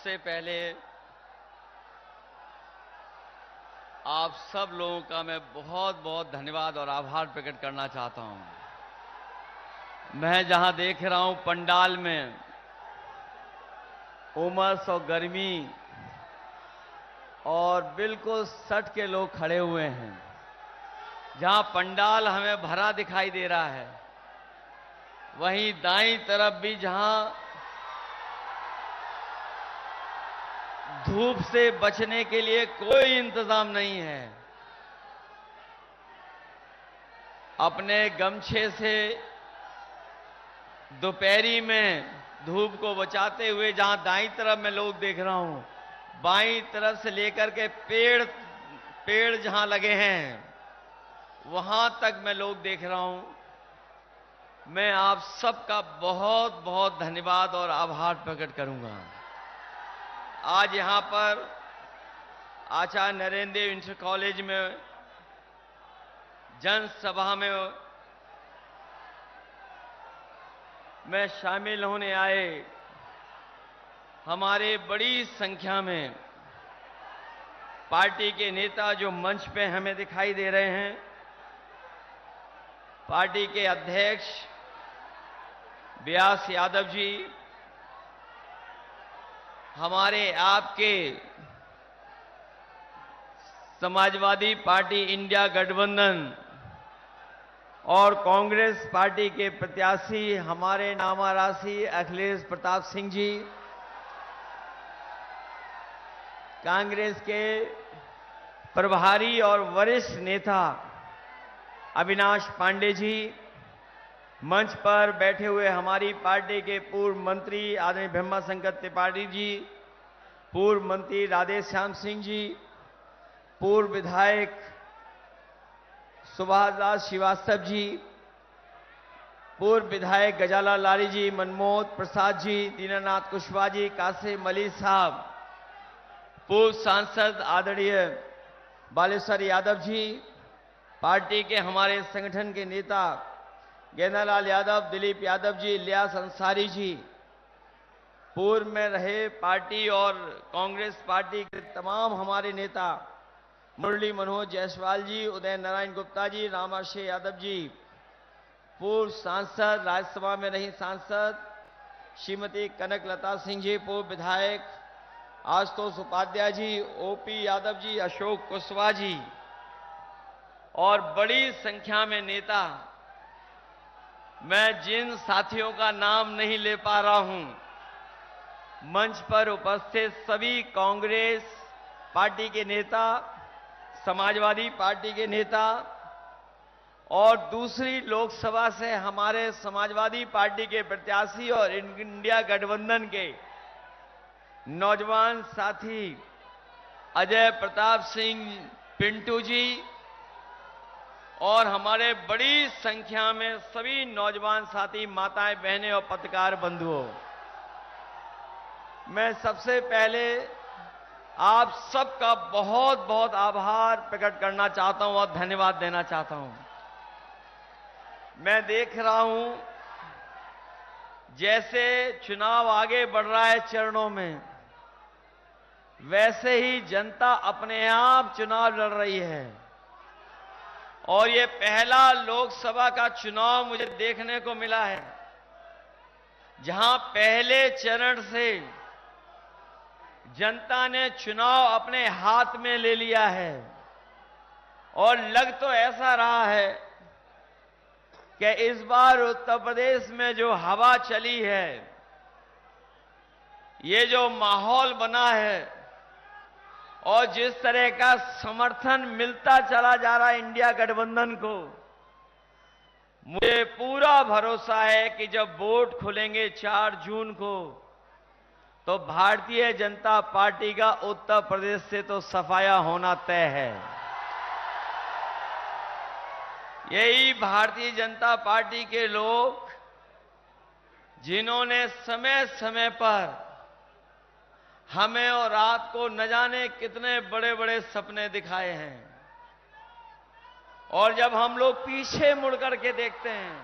सबसे पहले आप सब लोगों का मैं बहुत बहुत धन्यवाद और आभार प्रकट करना चाहता हूं। मैं जहां देख रहा हूं पंडाल में उमस और गर्मी और बिल्कुल सट के लोग खड़े हुए हैं। जहां पंडाल हमें भरा दिखाई दे रहा है, वहीं दाईं तरफ भी जहां धूप से बचने के लिए कोई इंतजाम नहीं है, अपने गमछे से दोपहरी में धूप को बचाते हुए जहां दाईं तरफ मैं लोग देख रहा हूं, बाईं तरफ से लेकर के पेड़ जहां लगे हैं वहां तक मैं लोग देख रहा हूं। मैं आप सबका बहुत बहुत धन्यवाद और आभार प्रकट करूंगा। आज यहां पर आचार्य नरेंद्र देव इंटर कॉलेज में जनसभा में मैं शामिल होने आए हमारे बड़ी संख्या में पार्टी के नेता जो मंच पे हमें दिखाई दे रहे हैं, पार्टी के अध्यक्ष व्यास यादव जी, हमारे आपके समाजवादी पार्टी इंडिया गठबंधन और कांग्रेस पार्टी के प्रत्याशी हमारे नामाराशी अखिलेश प्रताप सिंह जी, कांग्रेस के प्रभारी और वरिष्ठ नेता अविनाश पांडे जी, मंच पर बैठे हुए हमारी पार्टी के पूर्व मंत्री आदरणीय भीमाशंकर त्रिपाठी जी, पूर्व मंत्री राधेश्याम सिंह जी, पूर्व विधायक सुभाष दास श्रीवास्तव जी, पूर्व विधायक गजाला लारी जी, मनमोहन प्रसाद जी, दीनानाथ कुशवाहा जी, कासिम अली साहब, पूर्व सांसद आदरणीय बालेश्वर यादव जी, पार्टी के हमारे संगठन के नेता गेंदालाल यादव, दिलीप यादव जी, इलियास अंसारी जी, पूर्व में रहे पार्टी और कांग्रेस पार्टी के तमाम हमारे नेता मुरली मनोहर जायसवाल जी, उदय नारायण गुप्ता जी, रामाशय यादव जी, पूर्व सांसद राज्यसभा में रही सांसद श्रीमती कनक लता सिंह जी, पूर्व विधायक आशुतोष उपाध्याय जी, ओपी यादव जी, अशोक कुशवाहा जी और बड़ी संख्या में नेता। मैं जिन साथियों का नाम नहीं ले पा रहा हूं, मंच पर उपस्थित सभी कांग्रेस पार्टी के नेता, समाजवादी पार्टी के नेता और दूसरी लोकसभा से हमारे समाजवादी पार्टी के प्रत्याशी और इंडिया गठबंधन के नौजवान साथी अजय प्रताप सिंह पिंटू जी और हमारे बड़ी संख्या में सभी नौजवान साथी, माताएं, बहनें और पत्रकार बंधुओं, मैं सबसे पहले आप सबका बहुत बहुत आभार प्रकट करना चाहता हूं और धन्यवाद देना चाहता हूं। मैं देख रहा हूं जैसे चुनाव आगे बढ़ रहा है चरणों में, वैसे ही जनता अपने आप चुनाव लड़ रही है और ये पहला लोकसभा का चुनाव मुझे देखने को मिला है जहां पहले चरण से जनता ने चुनाव अपने हाथ में ले लिया है और लग तो ऐसा रहा है कि इस बार उत्तर प्रदेश में जो हवा चली है, ये जो माहौल बना है और जिस तरह का समर्थन मिलता चला जा रहा है इंडिया गठबंधन को, मुझे पूरा भरोसा है कि जब वोट खुलेंगे 4 जून को, तो भारतीय जनता पार्टी का उत्तर प्रदेश से तो सफाया होना तय है। यही भारतीय जनता पार्टी के लोग जिन्होंने समय समय पर हमें और रात को न जाने कितने बड़े बड़े सपने दिखाए हैं, और जब हम लोग पीछे मुड़ करके देखते हैं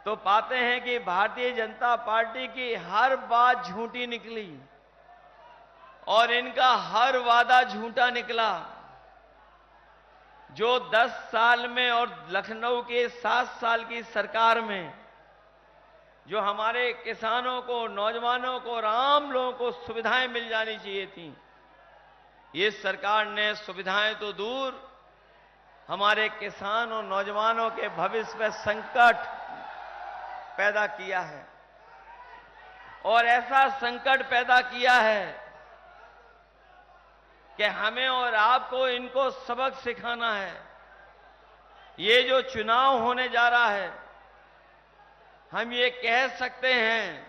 तो पाते हैं कि भारतीय जनता पार्टी की हर बात झूठी निकली और इनका हर वादा झूठा निकला। जो 10 साल में और लखनऊ के 7 साल की सरकार में जो हमारे किसानों को, नौजवानों को और आम लोगों को सुविधाएं मिल जानी चाहिए थी, ये सरकार ने सुविधाएं तो दूर, हमारे किसान और नौजवानों के भविष्य में संकट पैदा किया है। और ऐसा संकट पैदा किया है कि हमें और आपको इनको सबक सिखाना है। ये जो चुनाव होने जा रहा है, हम ये कह सकते हैं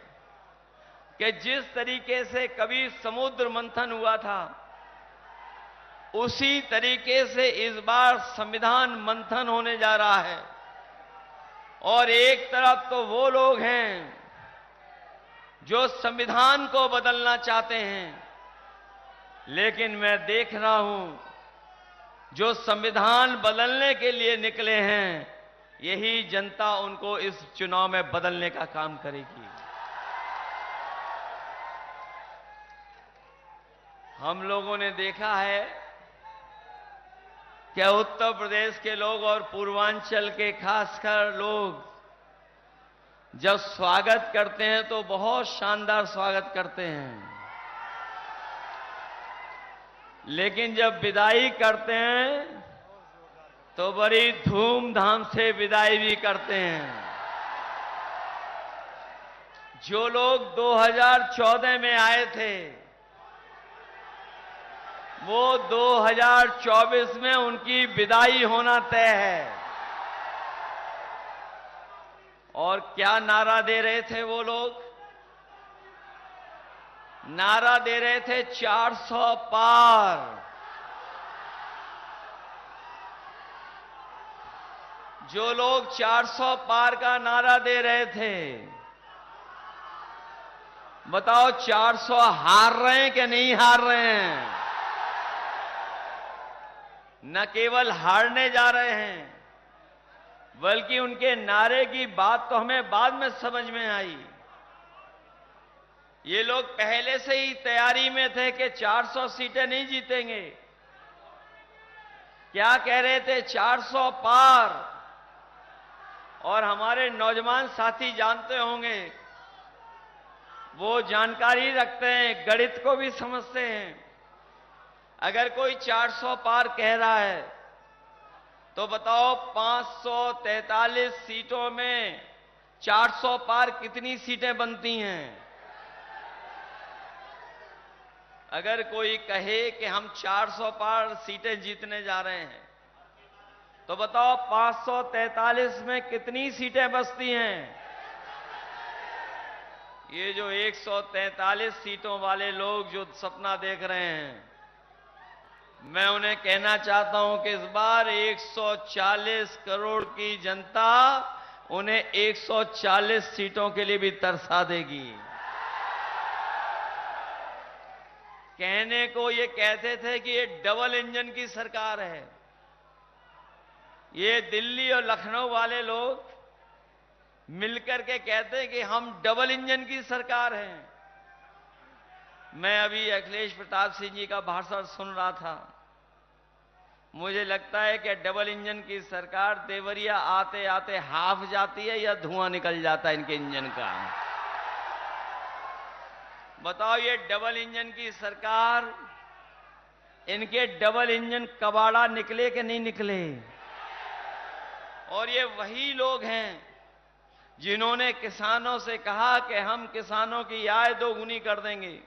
कि जिस तरीके से कभी समुद्र मंथन हुआ था, उसी तरीके से इस बार संविधान मंथन होने जा रहा है। और एक तरफ तो वो लोग हैं जो संविधान को बदलना चाहते हैं, लेकिन मैं देख रहा हूं जो संविधान बदलने के लिए निकले हैं, यही जनता उनको इस चुनाव में बदलने का काम करेगी। हम लोगों ने देखा है कि उत्तर प्रदेश के लोग और पूर्वांचल के खासकर लोग जब स्वागत करते हैं तो बहुत शानदार स्वागत करते हैं, लेकिन जब विदाई करते हैं तो बड़ी धूमधाम से विदाई भी करते हैं। जो लोग 2014 में आए थे, वो 2024 में उनकी विदाई होना तय है। और क्या नारा दे रहे थे वो लोग? नारा दे रहे थे 400 पार। जो लोग 400 पार का नारा दे रहे थे, बताओ 400 हार रहे हैं कि नहीं हार रहे हैं? न केवल हारने जा रहे हैं, बल्कि उनके नारे की बात तो हमें बाद में समझ में आई। ये लोग पहले से ही तैयारी में थे कि 400 सीटें नहीं जीतेंगे। क्या कह रहे थे? 400 पार। और हमारे नौजवान साथी जानते होंगे, वो जानकारी रखते हैं, गणित को भी समझते हैं। अगर कोई 400 पार कह रहा है तो बताओ 543 सीटों में 400 पार कितनी सीटें बनती हैं? अगर कोई कहे कि हम 400 पार सीटें जीतने जा रहे हैं, तो बताओ 543 में कितनी सीटें बचती हैं? ये जो 143 सीटों वाले लोग जो सपना देख रहे हैं, मैं उन्हें कहना चाहता हूं कि इस बार 140 करोड़ की जनता उन्हें 140 सीटों के लिए भी तरसा देगी। कहने को ये कहते थे कि ये डबल इंजन की सरकार है। ये दिल्ली और लखनऊ वाले लोग मिलकर के कहते हैं कि हम डबल इंजन की सरकार हैं। मैं अभी अखिलेश प्रताप सिंह जी का भाषण सुन रहा था। मुझे लगता है कि डबल इंजन की सरकार देवरिया आते आते हाफ जाती है या धुआं निकल जाता है इनके इंजन का। बताओ, ये डबल इंजन की सरकार, इनके डबल इंजन कबाड़ा निकले कि नहीं निकले? और ये वही लोग हैं जिन्होंने किसानों से कहा कि हम किसानों की आय दोगुनी कर देंगे,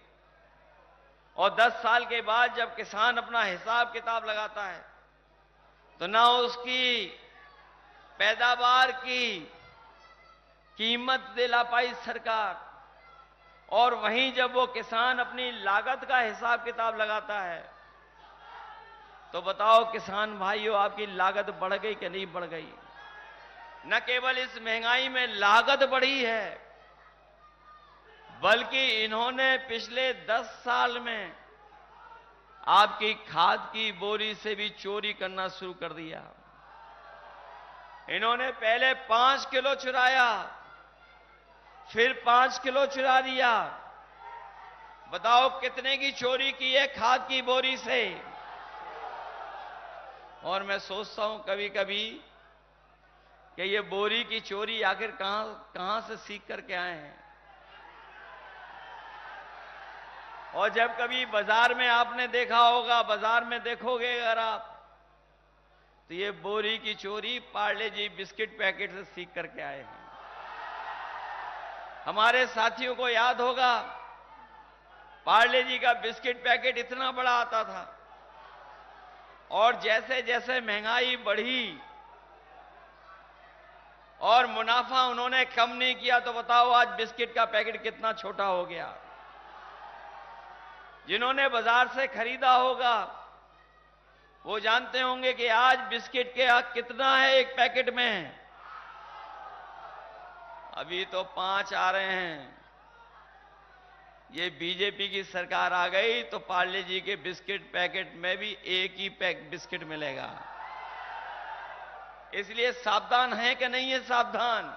और 10 साल के बाद जब किसान अपना हिसाब किताब लगाता है तो ना उसकी पैदावार की कीमत दिला पाई सरकार, और वहीं जब वो किसान अपनी लागत का हिसाब किताब लगाता है तो बताओ किसान भाइयों, आपकी लागत बढ़ गई कि नहीं बढ़ गई? न केवल इस महंगाई में लागत बढ़ी है, बल्कि इन्होंने पिछले 10 साल में आपकी खाद की बोरी से भी चोरी करना शुरू कर दिया। इन्होंने पहले 5 किलो चुराया, फिर 5 किलो चुरा लिया। बताओ कितने की चोरी की है खाद की बोरी से। और मैं सोचता हूं कभी कभी कि ये बोरी की चोरी आखिर कहां से सीख करके आए हैं। और जब कभी बाजार में आपने देखा होगा, बाजार में देखोगे अगर आप, तो ये बोरी की चोरी पार्ले जी बिस्किट पैकेट से सीख करके आए हैं। हमारे साथियों को याद होगा, पार्ले जी का बिस्किट पैकेट इतना बड़ा आता था, और जैसे जैसे महंगाई बढ़ी और मुनाफा उन्होंने कम नहीं किया, तो बताओ आज बिस्किट का पैकेट कितना छोटा हो गया। जिन्होंने बाजार से खरीदा होगा वो जानते होंगे कि आज बिस्किट के कितना है एक पैकेट में। अभी तो 5 आ रहे हैं। ये बीजेपी की सरकार आ गई तो पार्ले जी के बिस्किट पैकेट में भी एक ही पैक बिस्किट मिलेगा। इसलिए सावधान है कि नहीं है सावधान।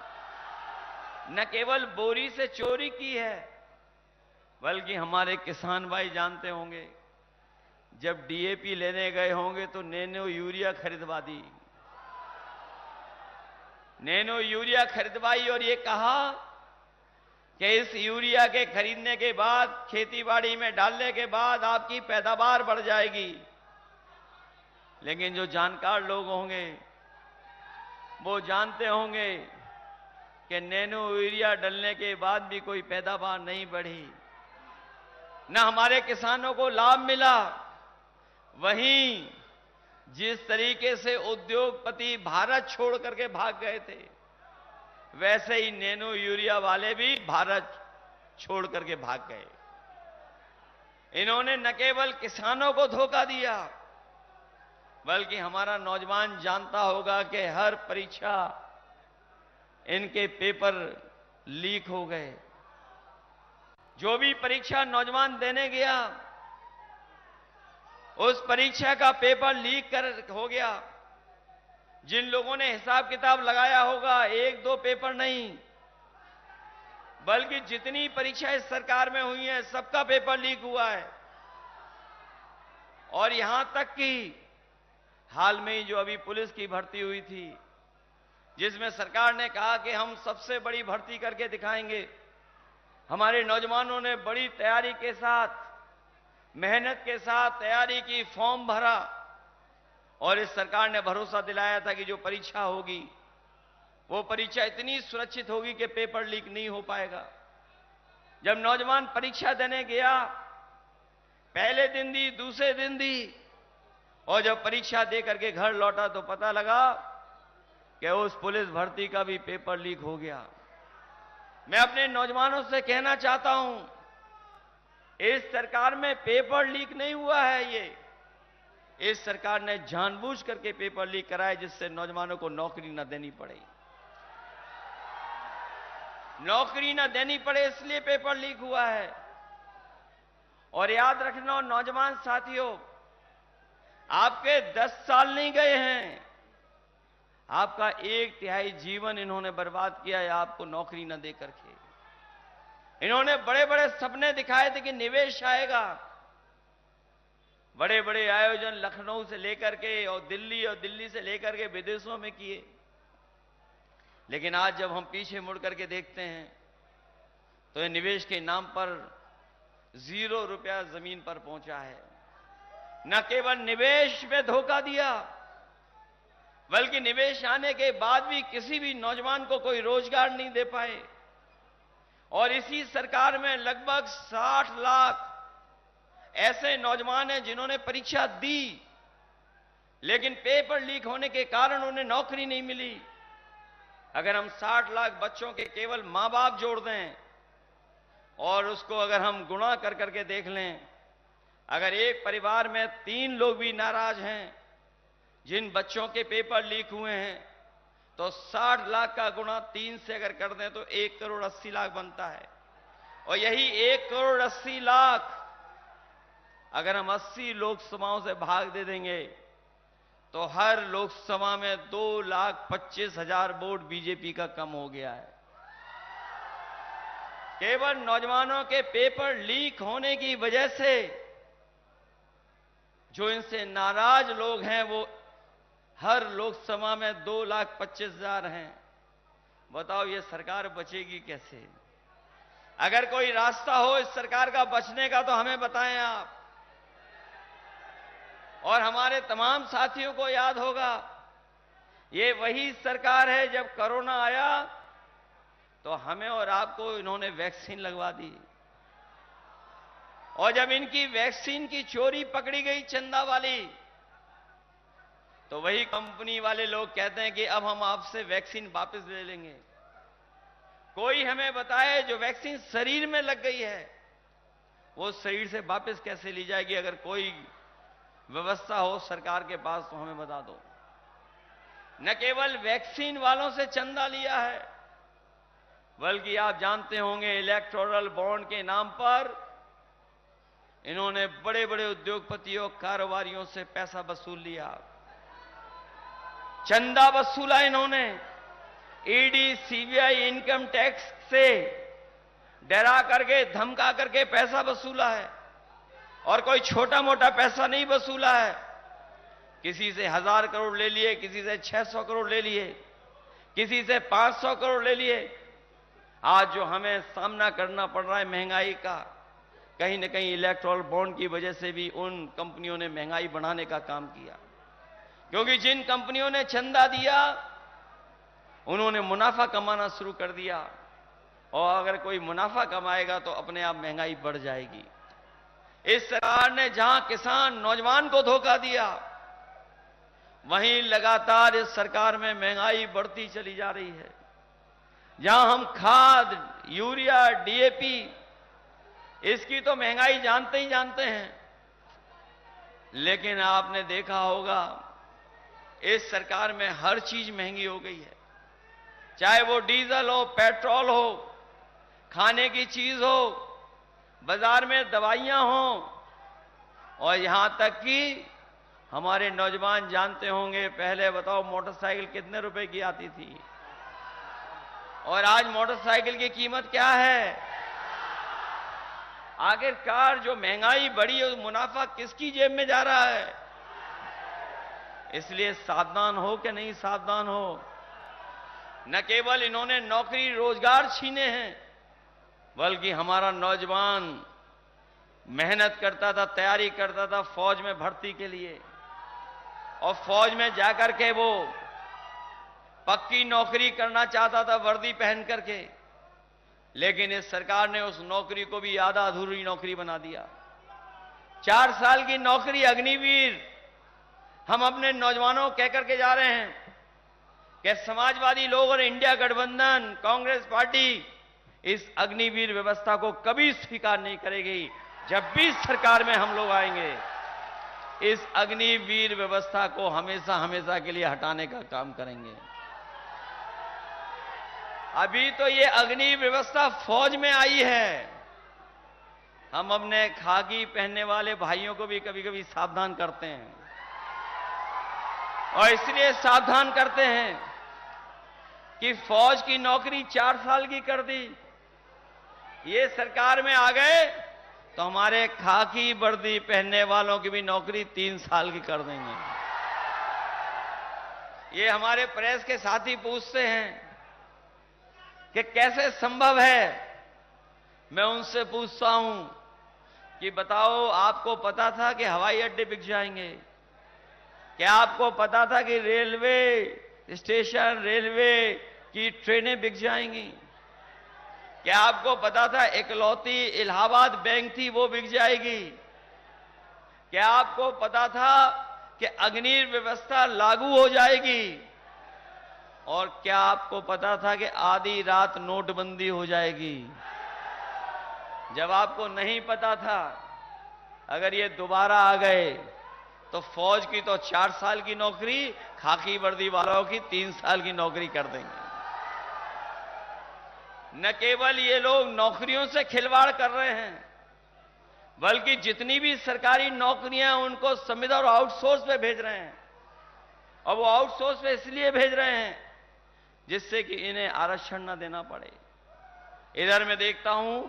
न केवल बोरी से चोरी की है, बल्कि हमारे किसान भाई जानते होंगे, जब डीएपी लेने गए होंगे तो नैनो यूरिया खरीदवा दी। नैनो यूरिया खरीदवाई और ये कहा कि इस यूरिया के खरीदने के बाद, खेतीबाड़ी में डालने के बाद आपकी पैदावार बढ़ जाएगी। लेकिन जो जानकार लोग होंगे वो जानते होंगे कि नैनो यूरिया डलने के बाद भी कोई पैदावार नहीं बढ़ी, न हमारे किसानों को लाभ मिला। वहीं जिस तरीके से उद्योगपति भारत छोड़ करके भाग गए थे, वैसे ही नैनो यूरिया वाले भी भारत छोड़ करके भाग गए। इन्होंने न केवल किसानों को धोखा दिया, बल्कि हमारा नौजवान जानता होगा कि हर परीक्षा इनके पेपर लीक हो गए। जो भी परीक्षा नौजवान देने गया, उस परीक्षा का पेपर लीक हो गया। जिन लोगों ने हिसाब किताब लगाया होगा, 1-2 पेपर नहीं, बल्कि जितनी परीक्षा इस सरकार में हुई है सबका पेपर लीक हुआ है। और यहां तक कि हाल में ही जो अभी पुलिस की भर्ती हुई थी, जिसमें सरकार ने कहा कि हम सबसे बड़ी भर्ती करके दिखाएंगे, हमारे नौजवानों ने बड़ी तैयारी के साथ, मेहनत के साथ तैयारी की, फॉर्म भरा, और इस सरकार ने भरोसा दिलाया था कि जो परीक्षा होगी वो परीक्षा इतनी सुरक्षित होगी कि पेपर लीक नहीं हो पाएगा। जब नौजवान परीक्षा देने गया, पहले दिन दी, दूसरे दिन दी, और जब परीक्षा दे करके घर लौटा तो पता लगा कि उस पुलिस भर्ती का भी पेपर लीक हो गया। मैं अपने नौजवानों से कहना चाहता हूं, इस सरकार में पेपर लीक नहीं हुआ है। इस सरकार ने जानबूझ करके पेपर लीक कराए, जिससे नौजवानों को नौकरी न देनी पड़े। नौकरी न देनी पड़े इसलिए पेपर लीक हुआ है। और याद रखना नौजवान साथियों, आपके 10 साल नहीं गए हैं, आपका 1/3 जीवन इन्होंने बर्बाद किया है आपको नौकरी न दे करके। इन्होंने बड़े बड़े सपने दिखाए थे कि निवेश आएगा, बड़े बड़े आयोजन लखनऊ से लेकर के और दिल्ली से लेकर के विदेशों में किए। लेकिन आज जब हम पीछे मुड़ करके देखते हैं तो ये निवेश के नाम पर 0 रुपया जमीन पर पहुंचा है। न केवल निवेश में धोखा दिया, बल्कि निवेश आने के बाद भी किसी भी नौजवान को कोई रोजगार नहीं दे पाए। और इसी सरकार में लगभग 60 लाख ऐसे नौजवान हैं जिन्होंने परीक्षा दी, लेकिन पेपर लीक होने के कारण उन्हें नौकरी नहीं मिली। अगर हम 60 लाख बच्चों के केवल मां बाप जोड़ दें और उसको अगर हम गुणा कर करके देख लें, अगर एक परिवार में 3 लोग भी नाराज हैं जिन बच्चों के पेपर लीक हुए हैं, तो 60 लाख का गुणा 3 से अगर कर दें तो 1 करोड़ 80 लाख बनता है। और यही 1 करोड़ 80 लाख अगर हम 80 लोकसभाओं से भाग दे देंगे तो हर लोकसभा में 2,25,000 वोट बीजेपी का कम हो गया है। केवल नौजवानों के पेपर लीक होने की वजह से जो इनसे नाराज लोग हैं वो हर लोकसभा में 2,25,000 हैं। बताओ ये सरकार बचेगी कैसे? अगर कोई रास्ता हो इस सरकार का बचने का तो हमें बताएं आप। और हमारे तमाम साथियों को याद होगा, ये वही सरकार है जब कोरोना आया तो हमें और आपको इन्होंने वैक्सीन लगवा दी, और जब इनकी वैक्सीन की चोरी पकड़ी गई चंदा वाली, तो वही कंपनी वाले लोग कहते हैं कि अब हम आपसे वैक्सीन वापस ले लेंगे। कोई हमें बताए जो वैक्सीन शरीर में लग गई है वो शरीर से वापस कैसे ली जाएगी? अगर कोई व्यवस्था हो सरकार के पास तो हमें बता दो। न केवल वैक्सीन वालों से चंदा लिया है, बल्कि आप जानते होंगे इलेक्टोरल बॉन्ड के नाम पर इन्होंने बड़े बड़े उद्योगपतियों कारोबारियों से पैसा वसूल लिया, चंदा वसूला इन्होंने। ईडी सीबीआई इनकम टैक्स से डरा करके धमका करके पैसा वसूला है, और कोई छोटा मोटा पैसा नहीं वसूला है। किसी से 1,000 करोड़ ले लिए, किसी से 600 करोड़ ले लिए, किसी से 500 करोड़ ले लिए। आज जो हमें सामना करना पड़ रहा है महंगाई का, कहीं न कहीं इलेक्टोरल बॉन्ड की वजह से भी उन कंपनियों ने महंगाई बढ़ाने का काम किया, क्योंकि जिन कंपनियों ने चंदा दिया उन्होंने मुनाफा कमाना शुरू कर दिया, और अगर कोई मुनाफा कमाएगा तो अपने आप महंगाई बढ़ जाएगी। इस सरकार ने जहां किसान नौजवान को धोखा दिया, वहीं लगातार इस सरकार में महंगाई बढ़ती चली जा रही है। जहां हम खाद, यूरिया, डीएपी, इसकी तो महंगाई जानते ही जानते हैं, लेकिन आपने देखा होगा इस सरकार में हर चीज महंगी हो गई है। चाहे वो डीजल हो, पेट्रोल हो, खाने की चीज हो, बाजार में दवाइयां हो, और यहां तक कि हमारे नौजवान जानते होंगे, पहले बताओ मोटरसाइकिल कितने रुपए की आती थी, और आज मोटरसाइकिल की कीमत क्या है? आखिरकार जो महंगाई बढ़ी है, मुनाफा किसकी जेब में जा रहा है? इसलिए सावधान हो कि नहीं सावधान हो। न केवल इन्होंने नौकरी रोजगार छीने हैं, बल्कि हमारा नौजवान मेहनत करता था, तैयारी करता था फौज में भर्ती के लिए, और फौज में जाकर के वो पक्की नौकरी करना चाहता था वर्दी पहन करके, लेकिन इस सरकार ने उस नौकरी को भी आधा अधूरी नौकरी बना दिया। 4 साल की नौकरी अग्निवीर हम अपने नौजवानों को कहकर के जा रहे हैं कि समाजवादी लोग और इंडिया गठबंधन, कांग्रेस पार्टी इस अग्निवीर व्यवस्था को कभी स्वीकार नहीं करेगी। जब भी सरकार में हम लोग आएंगे, इस अग्निवीर व्यवस्था को हमेशा हमेशा के लिए हटाने का काम करेंगे। अभी तो ये अग्नि व्यवस्था फौज में आई है, हम अपने खाकी पहनने वाले भाइयों को भी कभी कभी सावधान करते हैं, और इसलिए सावधान करते हैं कि फौज की नौकरी 4 साल की कर दी। ये सरकार में आ गए तो हमारे खाकी वर्दी पहनने वालों की भी नौकरी 3 साल की कर देंगे। ये हमारे प्रेस के साथी पूछते हैं कि कैसे संभव है। मैं उनसे पूछता हूं कि बताओ, आपको पता था कि हवाई अड्डे बिक जाएंगे? क्या आपको पता था कि रेलवे स्टेशन, रेलवे की ट्रेनें बिक जाएंगी? क्या आपको पता था इकलौती इलाहाबाद बैंक थी वो बिक जाएगी? क्या आपको पता था कि अग्नि व्यवस्था लागू हो जाएगी? और क्या आपको पता था कि आधी रात नोटबंदी हो जाएगी? जब आपको नहीं पता था, अगर ये दोबारा आ गए तो फौज की तो 4 साल की नौकरी, खाकी वर्दी वालों की 3 साल की नौकरी कर देंगे। न केवल ये लोग नौकरियों से खिलवाड़ कर रहे हैं, बल्कि जितनी भी सरकारी नौकरियां उनको संविदा और आउटसोर्स पे भेज रहे हैं। और वो आउटसोर्स पे इसलिए भेज रहे हैं जिससे कि इन्हें आरक्षण न देना पड़े। इधर मैं देखता हूं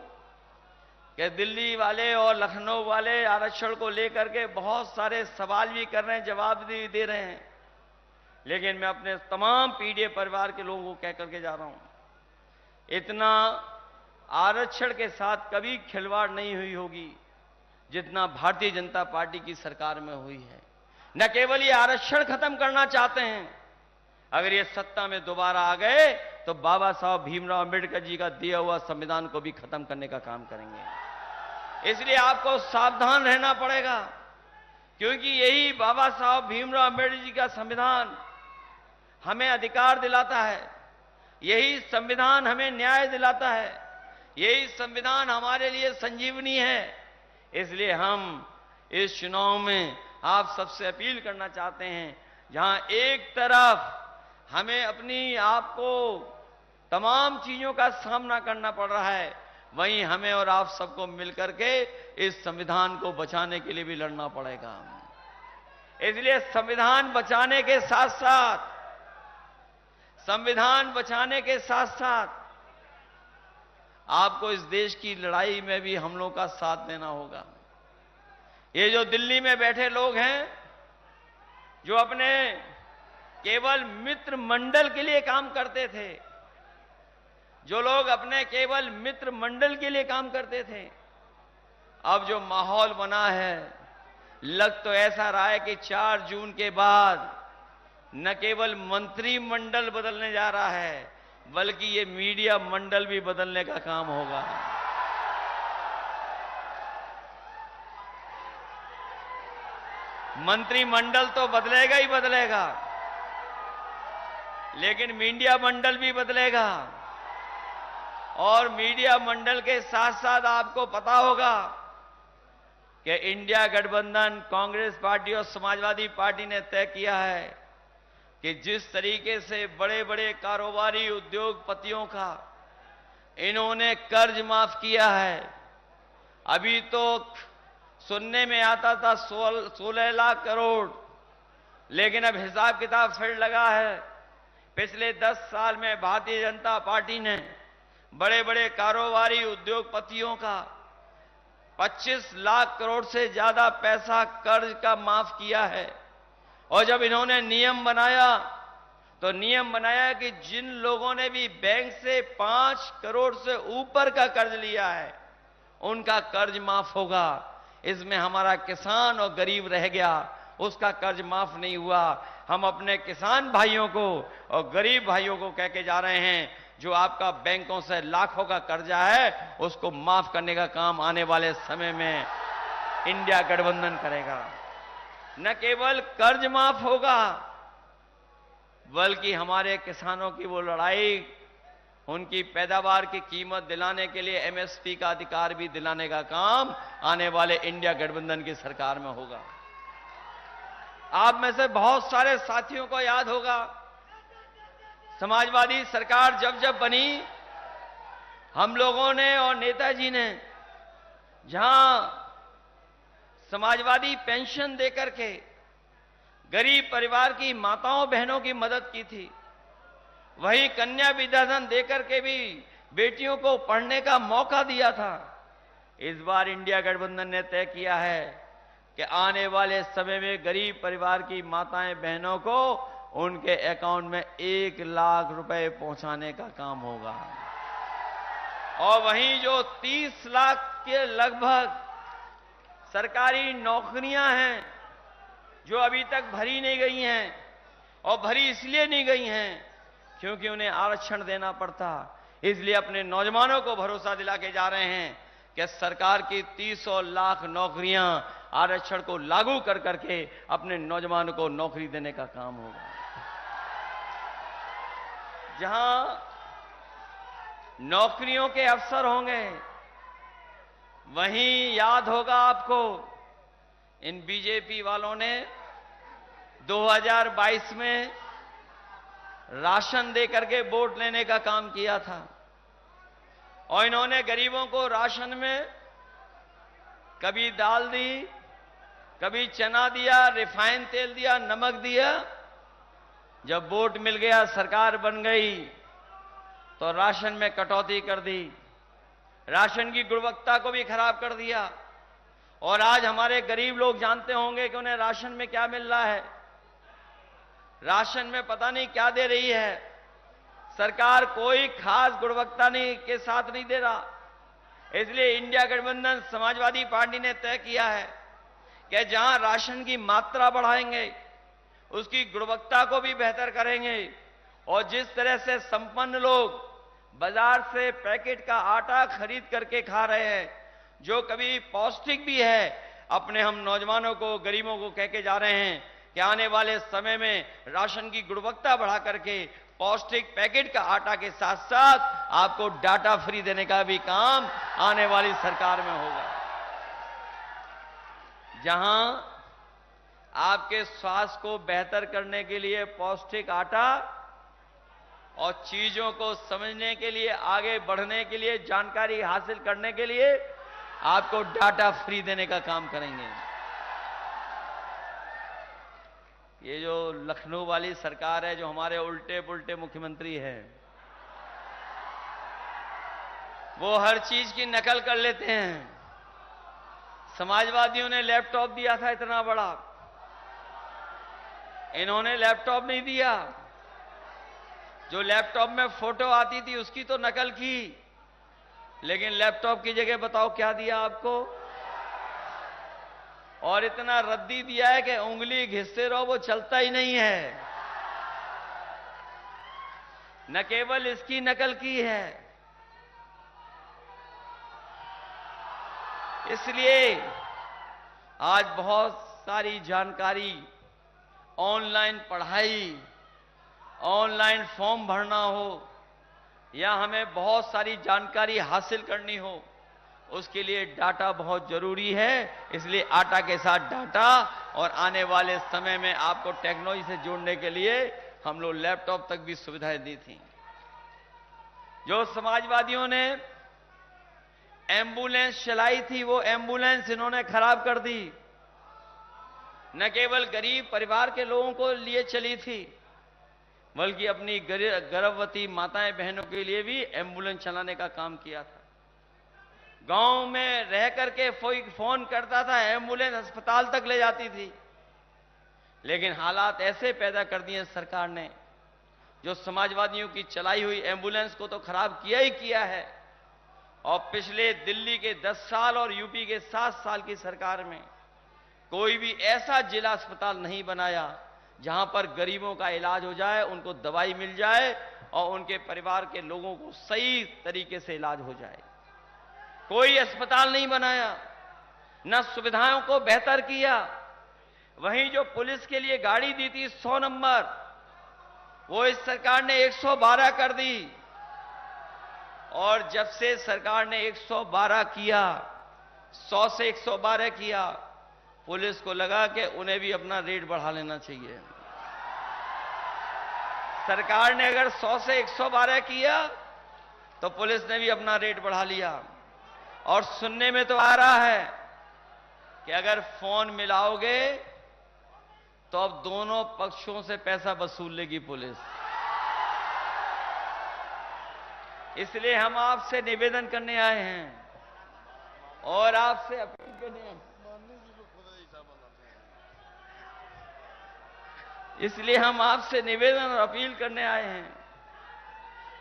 कि दिल्ली वाले और लखनऊ वाले आरक्षण को लेकर के बहुत सारे सवाल भी कर रहे हैं, जवाब भी दे रहे हैं। लेकिन मैं अपने तमाम पीडीए परिवार के लोगों को कह करके जा रहा हूं, इतना आरक्षण के साथ कभी खिलवाड़ नहीं हुई होगी जितना भारतीय जनता पार्टी की सरकार में हुई है। न केवल ये आरक्षण खत्म करना चाहते हैं, अगर ये सत्ता में दोबारा आ गए तो बाबा साहब भीमराव अंबेडकर जी का दिया हुआ संविधान को भी खत्म करने का काम करेंगे। इसलिए आपको सावधान रहना पड़ेगा, क्योंकि यही बाबा साहब भीमराव अंबेडकर जी का संविधान हमें अधिकार दिलाता है, यही संविधान हमें न्याय दिलाता है, यही संविधान हमारे लिए संजीवनी है। इसलिए हम इस चुनाव में आप सबसे अपील करना चाहते हैं, जहां एक तरफ हमें अपनी आप को तमाम चीजों का सामना करना पड़ रहा है, वहीं हमें और आप सबको मिलकर के इस संविधान को बचाने के लिए भी लड़ना पड़ेगा। इसलिए संविधान बचाने के साथ साथ आपको इस देश की लड़ाई में भी हम लोग का साथ देना होगा। ये जो दिल्ली में बैठे लोग हैं, जो अपने केवल मित्र मंडल के लिए काम करते थे, जो लोग अपने केवल मित्र मंडल के लिए काम करते थे, अब जो माहौल बना है, लग तो ऐसा रहा है कि 4 जून के बाद न केवल मंत्रिमंडल बदलने जा रहा है, बल्कि ये मीडिया मंडल भी बदलने का काम होगा। मंत्रिमंडल तो बदलेगा ही बदलेगा, लेकिन मीडिया मंडल भी बदलेगा। और मीडिया मंडल के साथ साथ आपको पता होगा कि इंडिया गठबंधन कांग्रेस पार्टी और समाजवादी पार्टी ने तय किया है कि जिस तरीके से बड़े बड़े कारोबारी उद्योगपतियों का इन्होंने कर्ज माफ किया है, अभी तो सुनने में आता था 16 लाख करोड़, लेकिन अब हिसाब किताब फिर लगा है। पिछले 10 साल में भारतीय जनता पार्टी ने बड़े बड़े कारोबारी उद्योगपतियों का 25 लाख करोड़ से ज्यादा पैसा कर्ज का माफ किया है। और जब इन्होंने नियम बनाया तो नियम बनाया कि जिन लोगों ने भी बैंक से 5 करोड़ से ऊपर का कर्ज लिया है, उनका कर्ज माफ होगा। इसमें हमारा किसान और गरीब रह गया, उसका कर्ज माफ नहीं हुआ। हम अपने किसान भाइयों को और गरीब भाइयों को कह के जा रहे हैं, जो आपका बैंकों से लाखों का कर्जा है, उसको माफ करने का काम आने वाले समय में इंडिया गठबंधन करेगा। न केवल कर्ज माफ होगा, बल्कि हमारे किसानों की वो लड़ाई, उनकी पैदावार की कीमत दिलाने के लिए एमएसपी का अधिकार भी दिलाने का काम आने वाले इंडिया गठबंधन की सरकार में होगा। आप में से बहुत सारे साथियों को याद होगा, समाजवादी सरकार जब जब बनी, हम लोगों ने और नेताजी ने जहां समाजवादी पेंशन देकर के गरीब परिवार की माताओं बहनों की मदद की थी, वहीं कन्या विद्याधन देकर के भी बेटियों को पढ़ने का मौका दिया था। इस बार इंडिया गठबंधन ने तय किया है कि आने वाले समय में गरीब परिवार की माताएं बहनों को उनके अकाउंट में 1 लाख रुपए पहुंचाने का काम होगा। और वहीं जो 30 लाख के लगभग सरकारी नौकरियां हैं जो अभी तक भरी नहीं गई हैं, और भरी इसलिए नहीं गई हैं क्योंकि उन्हें आरक्षण देना पड़ता, इसलिए अपने नौजवानों को भरोसा दिला के जा रहे हैं कि सरकार की 300 लाख नौकरियां आरक्षण को लागू कर करके अपने नौजवानों को नौकरी देने का काम होगा। जहां नौकरियों के अवसर होंगे, वहीं याद होगा आपको, इन बीजेपी वालों ने 2022 में राशन देकर के वोट लेने का काम किया था, और इन्होंने गरीबों को राशन में कभी दाल दी, कभी चना दिया, रिफाइंड तेल दिया, नमक दिया। जब वोट मिल गया, सरकार बन गई, तो राशन में कटौती कर दी। राशन की गुणवत्ता को भी खराब कर दिया। और आज हमारे गरीब लोग जानते होंगे कि उन्हें राशन में क्या मिल रहा है। राशन में पता नहीं क्या दे रही है सरकार, कोई खास गुणवत्ता नहीं के साथ नहीं दे रहा। इसलिए इंडिया गठबंधन समाजवादी पार्टी ने तय किया है कि जहां राशन की मात्रा बढ़ाएंगे, उसकी गुणवत्ता को भी बेहतर करेंगे। और जिस तरह से संपन्न लोग बाजार से पैकेट का आटा खरीद करके खा रहे हैं, जो कभी पौष्टिक भी है, अपने हम नौजवानों को, गरीबों को कह के जा रहे हैं कि आने वाले समय में राशन की गुणवत्ता बढ़ा करके पौष्टिक पैकेट का आटा के साथ साथ आपको डाटा फ्री देने का भी काम आने वाली सरकार में होगा। जहां आपके स्वास्थ्य को बेहतर करने के लिए पौष्टिक आटा और चीजों को समझने के लिए, आगे बढ़ने के लिए, जानकारी हासिल करने के लिए आपको डाटा फ्री देने का काम करेंगे। ये जो लखनऊ वाली सरकार है, जो हमारे उल्टे पुल्टे मुख्यमंत्री हैं, वो हर चीज की नकल कर लेते हैं। समाजवादियों ने लैपटॉप दिया था इतना बड़ा, इन्होंने लैपटॉप नहीं दिया। जो लैपटॉप में फोटो आती थी उसकी तो नकल की, लेकिन लैपटॉप की जगह बताओ क्या दिया आपको। और इतना रद्दी दिया है कि उंगली घिसते रहो, वो चलता ही नहीं है। न केवल इसकी नकल की है, इसलिए आज बहुत सारी जानकारी, ऑनलाइन पढ़ाई, ऑनलाइन फॉर्म भरना हो, या हमें बहुत सारी जानकारी हासिल करनी हो, उसके लिए डाटा बहुत जरूरी है। इसलिए आटा के साथ डाटा, और आने वाले समय में आपको टेक्नोलॉजी से जोड़ने के लिए हम लोग लैपटॉप तक भी सुविधाएं दी थी। जो समाजवादियों ने एम्बुलेंस चलाई थी, वो एम्बुलेंस इन्होंने खराब कर दी। न केवल गरीब परिवार के लोगों को लिए चली थी, बल्कि अपनी गर्भवती माताएं बहनों के लिए भी एम्बुलेंस चलाने का काम किया था। गांव में रह करके फोन करता था, एम्बुलेंस अस्पताल तक ले जाती थी। लेकिन हालात ऐसे पैदा कर दिए सरकार ने, जो समाजवादियों की चलाई हुई एम्बुलेंस को तो खराब किया ही किया है। और पिछले दिल्ली के 10 साल और यूपी के 7 साल की सरकार में कोई भी ऐसा जिला अस्पताल नहीं बनाया जहां पर गरीबों का इलाज हो जाए, उनको दवाई मिल जाए और उनके परिवार के लोगों को सही तरीके से इलाज हो जाए। कोई अस्पताल नहीं बनाया, न सुविधाओं को बेहतर किया। वहीं जो पुलिस के लिए गाड़ी दी थी 100 नंबर, वो इस सरकार ने 112 कर दी। और जब से सरकार ने 112 किया, 100 से 112 किया, पुलिस को लगा कि उन्हें भी अपना रेट बढ़ा लेना चाहिए। सरकार ने अगर 100 से 112 किया तो पुलिस ने भी अपना रेट बढ़ा लिया। और सुनने में तो आ रहा है कि अगर फोन मिलाओगे तो अब दोनों पक्षों से पैसा वसूल लेगी पुलिस। इसलिए हम आपसे निवेदन करने आए हैं और आपसे अपील करने आए हैं। इसलिए हम आपसे निवेदन और अपील करने आए हैं।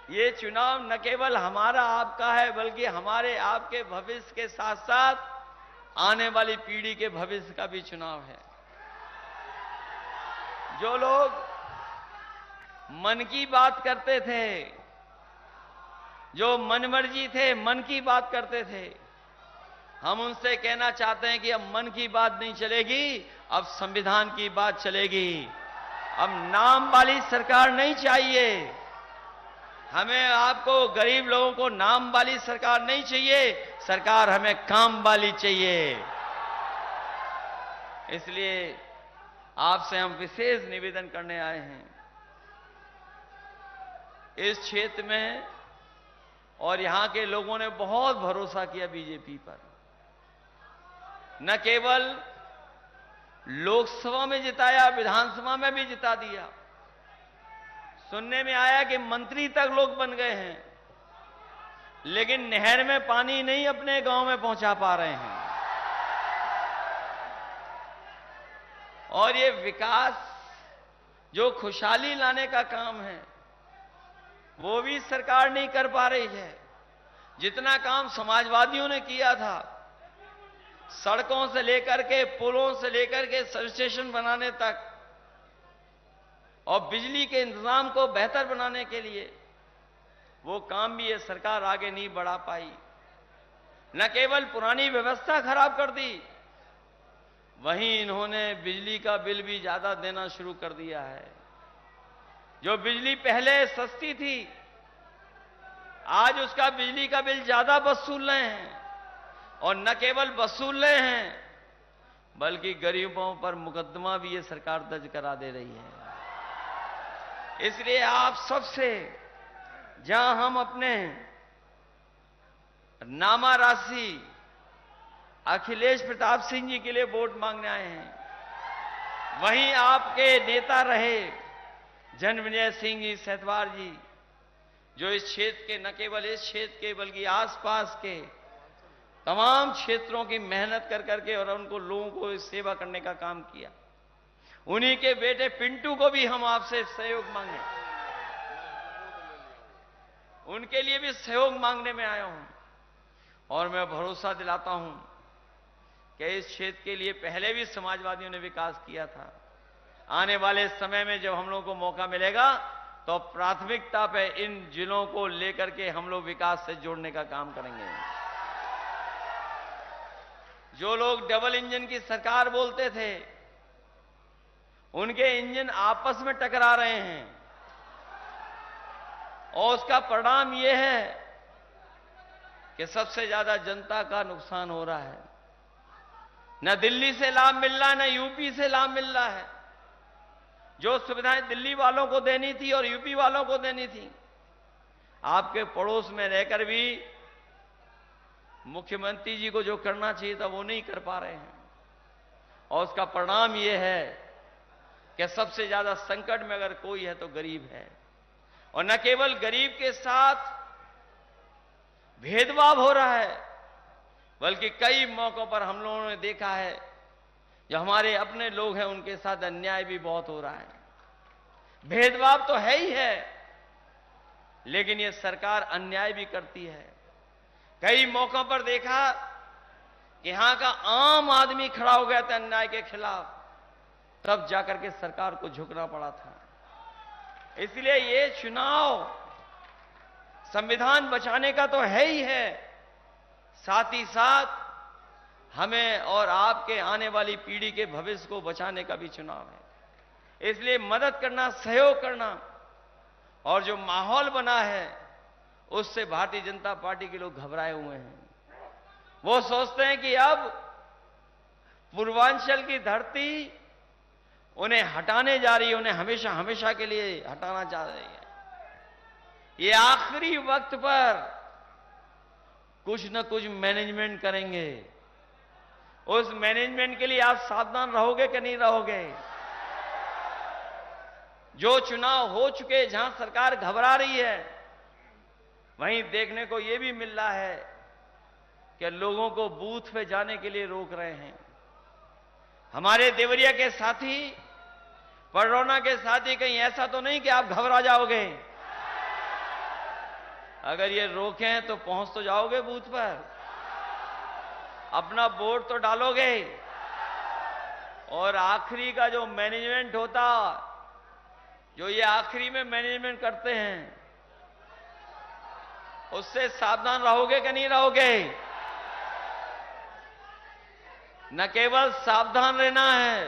ये चुनाव न केवल हमारा आपका है, बल्कि हमारे आपके भविष्य के साथ साथ आने वाली पीढ़ी के भविष्य का भी चुनाव है। जो लोग मन की बात करते थे, जो मनमर्जी थे, मन की बात करते थे, हम उनसे कहना चाहते हैं कि अब मन की बात नहीं चलेगी, अब संविधान की बात चलेगी। अब नाम वाली सरकार नहीं चाहिए हमें। आपको गरीब लोगों को नाम वाली सरकार नहीं चाहिए, सरकार हमें काम वाली चाहिए। इसलिए आपसे हम विशेष निवेदन करने आए हैं। इस क्षेत्र में और यहां के लोगों ने बहुत भरोसा किया बीजेपी पर। न केवल लोकसभा में जिताया, विधानसभा में भी जिता दिया। सुनने में आया कि मंत्री तक लोग बन गए हैं। लेकिन नहर में पानी नहीं अपने गांव में पहुंचा पा रहे हैं। और ये विकास जो खुशहाली लाने का काम है वो भी सरकार नहीं कर पा रही है। जितना काम समाजवादियों ने किया था, सड़कों से लेकर के, पुलों से लेकर के सब स्टेशन बनाने तक, और बिजली के इंतजाम को बेहतर बनाने के लिए, वो काम भी ये सरकार आगे नहीं बढ़ा पाई। न केवल पुरानी व्यवस्था खराब कर दी, वहीं इन्होंने बिजली का बिल भी ज्यादा देना शुरू कर दिया है। जो बिजली पहले सस्ती थी, आज उसका बिजली का बिल ज्यादा वसूल रहे हैं। और न केवल वसूल रहे हैं, बल्कि गरीबों पर मुकदमा भी ये सरकार दर्ज करा दे रही है। इसलिए आप सबसे, जहां हम अपने नामा राशि अखिलेश प्रताप सिंह जी के लिए वोट मांगने आए हैं, वहीं आपके नेता रहे जन्मेजय सिंह जी सेतवार जी, जो इस क्षेत्र के, न केवल इस क्षेत्र के बल्कि आसपास के तमाम क्षेत्रों की मेहनत कर करके और उनको, लोगों को सेवा करने का काम किया, उन्हीं के बेटे पिंटू को भी हम आपसे सहयोग मांगे, उनके लिए भी सहयोग मांगने में आया हूं। और मैं भरोसा दिलाता हूं कि इस क्षेत्र के लिए पहले भी समाजवादियों ने विकास किया था। आने वाले समय में जब हम लोगों को मौका मिलेगा तो प्राथमिकता पे इन जिलों को लेकर के हम लोग विकास से जोड़ने का काम करेंगे। जो लोग डबल इंजन की सरकार बोलते थे, उनके इंजन आपस में टकरा रहे हैं, और उसका परिणाम यह है कि सबसे ज्यादा जनता का नुकसान हो रहा है। न दिल्ली से लाभ मिल रहा है, न यूपी से लाभ मिल रहा है। जो सुविधाएं दिल्ली वालों को देनी थी और यूपी वालों को देनी थी, आपके पड़ोस में रहकर भी मुख्यमंत्री जी को जो करना चाहिए था वो नहीं कर पा रहे हैं। और उसका परिणाम यह है कि सबसे ज्यादा संकट में अगर कोई है तो गरीब है। और न केवल गरीब के साथ भेदभाव हो रहा है, बल्कि कई मौकों पर हम लोगों ने देखा है जो हमारे अपने लोग हैं उनके साथ अन्याय भी बहुत हो रहा है। भेदभाव तो है ही है, लेकिन ये सरकार अन्याय भी करती है। कई मौकों पर देखा कि यहां का आम आदमी खड़ा हो गया था अन्याय के खिलाफ, तब जाकर के सरकार को झुकना पड़ा था। इसलिए ये चुनाव संविधान बचाने का तो है ही है, साथ ही साथ हमें और आपके आने वाली पीढ़ी के भविष्य को बचाने का भी चुनाव है। इसलिए मदद करना, सहयोग करना, और जो माहौल बना है उससे भारतीय जनता पार्टी के लोग घबराए हुए हैं। वो सोचते हैं कि अब पूर्वांचल की धरती उन्हें हटाने जा रही है, उन्हें हमेशा हमेशा के लिए हटाना चाह रही है। ये आखिरी वक्त पर कुछ न कुछ मैनेजमेंट करेंगे। उस मैनेजमेंट के लिए आप सावधान रहोगे कि नहीं रहोगे? जो चुनाव हो चुके, जहां सरकार घबरा रही है, वहीं देखने को यह भी मिल रहा है कि लोगों को बूथ पे जाने के लिए रोक रहे हैं। हमारे देवरिया के साथी, पडरौना के साथी, कहीं ऐसा तो नहीं कि आप घबरा जाओगे? अगर ये रोकें तो पहुंच तो जाओगे बूथ पर, अपना वोट तो डालोगे। और आखिरी का जो मैनेजमेंट होता, जो ये आखिरी में मैनेजमेंट करते हैं, उससे सावधान रहोगे कि नहीं रहोगे? न केवल सावधान रहना है,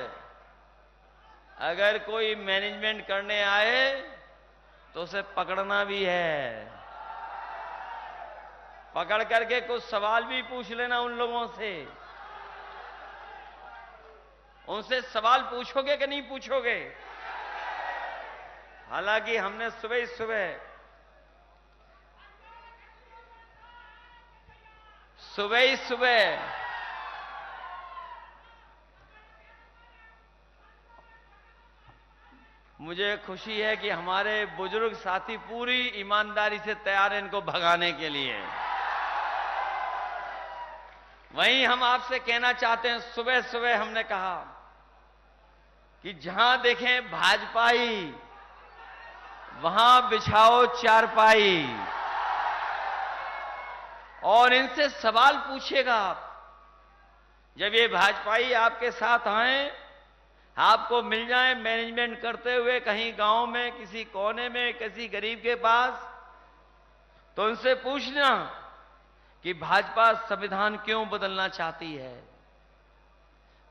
अगर कोई मैनेजमेंट करने आए तो उसे पकड़ना भी है। पकड़ करके कुछ सवाल भी पूछ लेना उन लोगों से। उनसे सवाल पूछोगे कि नहीं पूछोगे? हालांकि हमने सुबह ही सुबह मुझे खुशी है कि हमारे बुजुर्ग साथी पूरी ईमानदारी से तैयार हैं इनको भगाने के लिए। वहीं हम आपसे कहना चाहते हैं, सुबह सुबह हमने कहा कि जहां देखें भाजपाई वहां बिछाओ चारपाई, और इनसे सवाल पूछिएगा आप। जब ये भाजपाई आपके साथ आए, आपको मिल जाए मैनेजमेंट करते हुए कहीं गांव में, किसी कोने में, किसी गरीब के पास, तो उनसे पूछना कि भाजपा संविधान क्यों बदलना चाहती है।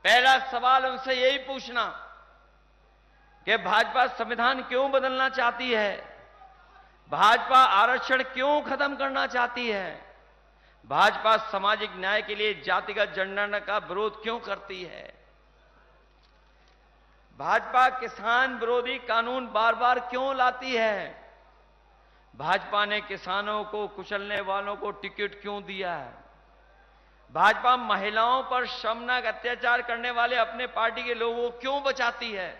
पहला सवाल उनसे यही पूछना कि भाजपा संविधान क्यों बदलना चाहती है, भाजपा आरक्षण क्यों खत्म करना चाहती है, भाजपा सामाजिक न्याय के लिए जातिगत जनगणना का विरोध क्यों करती है, भाजपा किसान विरोधी कानून बार बार क्यों लाती है, भाजपा ने किसानों को कुचलने वालों को टिकट क्यों दिया है, भाजपा महिलाओं पर शर्मनाक अत्याचार करने वाले अपने पार्टी के लोगों को क्यों बचाती है,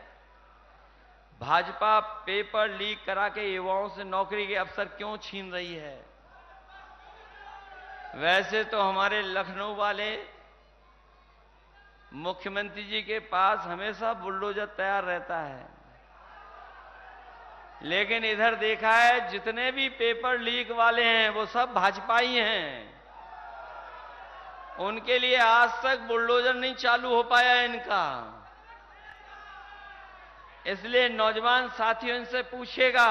भाजपा पेपर लीक करा के युवाओं से नौकरी के अवसर क्यों छीन रही है। वैसे तो हमारे लखनऊ वाले मुख्यमंत्री जी के पास हमेशा बुलडोजर तैयार रहता है, लेकिन इधर देखा है जितने भी पेपर लीक वाले हैं वो सब भाजपाई हैं। उनके लिए आज तक बुलडोजर नहीं चालू हो पाया इनका। इसलिए नौजवान साथियों इनसे पूछेगा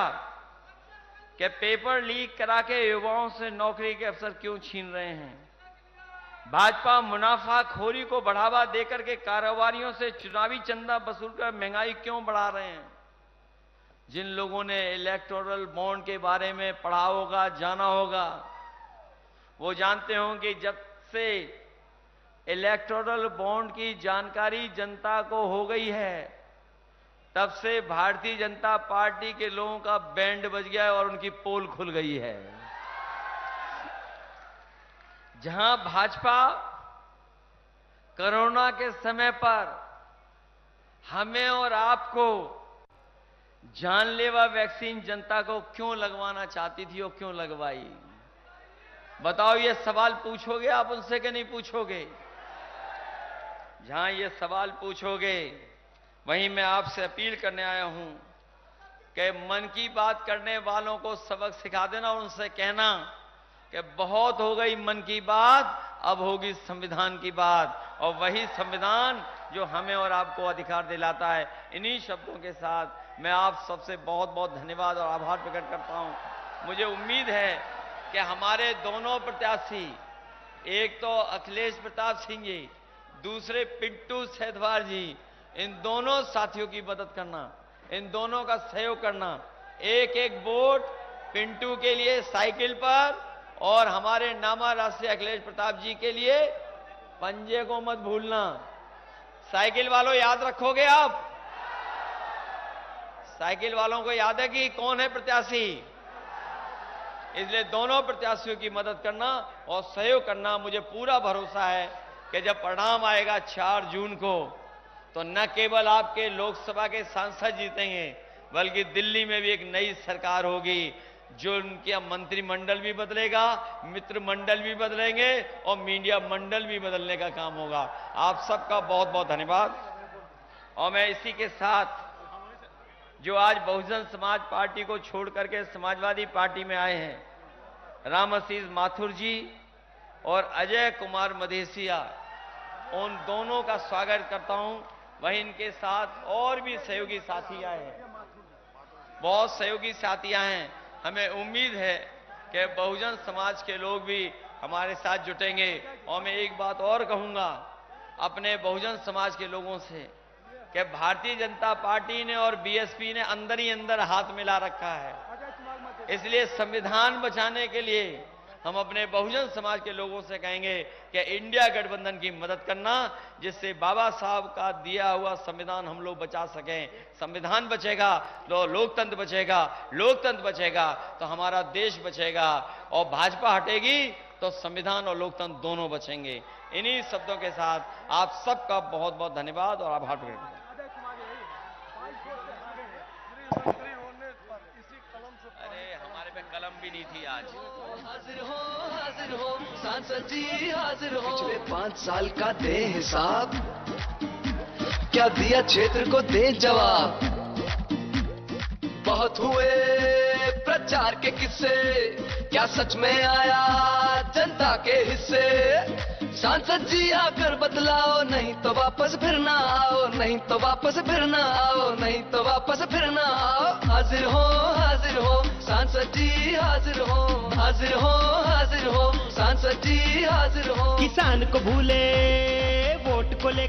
कि पेपर लीक करा के युवाओं से नौकरी के अवसर क्यों छीन रहे हैं। भाजपा मुनाफाखोरी को बढ़ावा देकर के कारोबारियों से चुनावी चंदा वसूलकर महंगाई क्यों बढ़ा रहे हैं। जिन लोगों ने इलेक्टोरल बॉन्ड के बारे में पढ़ा होगा, जाना होगा, वो जानते होंगे जब से इलेक्टोरल बॉन्ड की जानकारी जनता को हो गई है, तब से भारतीय जनता पार्टी के लोगों का बैंड बज गया है और उनकी पोल खुल गई है। जहां भाजपा कोरोना के समय पर हमें और आपको जानलेवा वैक्सीन जनता को क्यों लगवाना चाहती थी और क्यों लगवाई, बताओ। ये सवाल पूछोगे आप उनसे कि नहीं पूछोगे? जहां ये सवाल पूछोगे वहीं मैं आपसे अपील करने आया हूं कि मन की बात करने वालों को सबक सिखा देना और उनसे कहना कि बहुत हो गई मन की बात, अब होगी संविधान की बात, और वही संविधान जो हमें और आपको अधिकार दिलाता है। इन्हीं शब्दों के साथ मैं आप सबसे बहुत बहुत धन्यवाद और आभार प्रकट करता हूं। मुझे उम्मीद है कि हमारे दोनों प्रत्याशी, एक तो अखिलेश प्रताप सिंह जी, दूसरे पिंटू सेधवार जी, इन दोनों साथियों की मदद करना, इन दोनों का सहयोग करना। एक एक वोट पिंटू के लिए साइकिल पर और हमारे नामा राष्ट्रीय अखिलेश प्रताप जी के लिए पंजे को मत भूलना। साइकिल वालों याद रखोगे आप? साइकिल वालों को याद है कि कौन है प्रत्याशी? इसलिए दोनों प्रत्याशियों की मदद करना और सहयोग करना। मुझे पूरा भरोसा है कि जब परिणाम आएगा 4 जून को, तो न केवल आपके लोकसभा के सांसद जीतेंगे, बल्कि दिल्ली में भी एक नई सरकार होगी, जो उनका मंत्रिमंडल भी बदलेगा, मित्र मंडल भी बदलेंगे और मीडिया मंडल भी बदलने का काम होगा। आप सबका बहुत बहुत धन्यवाद। और मैं इसी के साथ जो आज बहुजन समाज पार्टी को छोड़ करके समाजवादी पार्टी में आए हैं, रामाशीष माथुर जी और अजय कुमार मधेसिया, उन दोनों का स्वागत करता हूं। वहीं इनके साथ और भी सहयोगी साथी आए हैं, बहुत सहयोगी साथियां हैं। हमें उम्मीद है कि बहुजन समाज के लोग भी हमारे साथ जुटेंगे। और मैं एक बात और कहूंगा अपने बहुजन समाज के लोगों से कि भारतीय जनता पार्टी ने और बीएसपी ने अंदर ही अंदर हाथ मिला रखा है। इसलिए संविधान बचाने के लिए हम अपने बहुजन समाज के लोगों से कहेंगे कि इंडिया गठबंधन की मदद करना, जिससे बाबा साहब का दिया हुआ संविधान हम लोग बचा सकें। संविधान बचेगा तो लोकतंत्र बचेगा, लोकतंत्र बचेगा तो हमारा देश बचेगा, और भाजपा हटेगी तो संविधान और लोकतंत्र दोनों बचेंगे। इन्हीं शब्दों के साथ आप सबका बहुत बहुत धन्यवाद और आभार प्रकट करता हूं। अरे हमारे पे कलम भी नहीं थी आज। हाजिर हो सांसद जी हाजिर हो। पिछले 5 साल का दे हिसाब, क्या दिया क्षेत्र को दे जवाब। बहुत हुए प्रचार के किस्से, क्या सच में आया जनता के हिस्से। सांसद जी आकर बदलाओ, नहीं तो वापस फिर ना आओ, नहीं तो वापस फिर ना आओ, नहीं तो वापस फिर ना आओ। हाजिर हो सांसद जी हाजिर हो। हाजिर हो सांसद जी हाजिर हो। किसान को भूले वोट को ले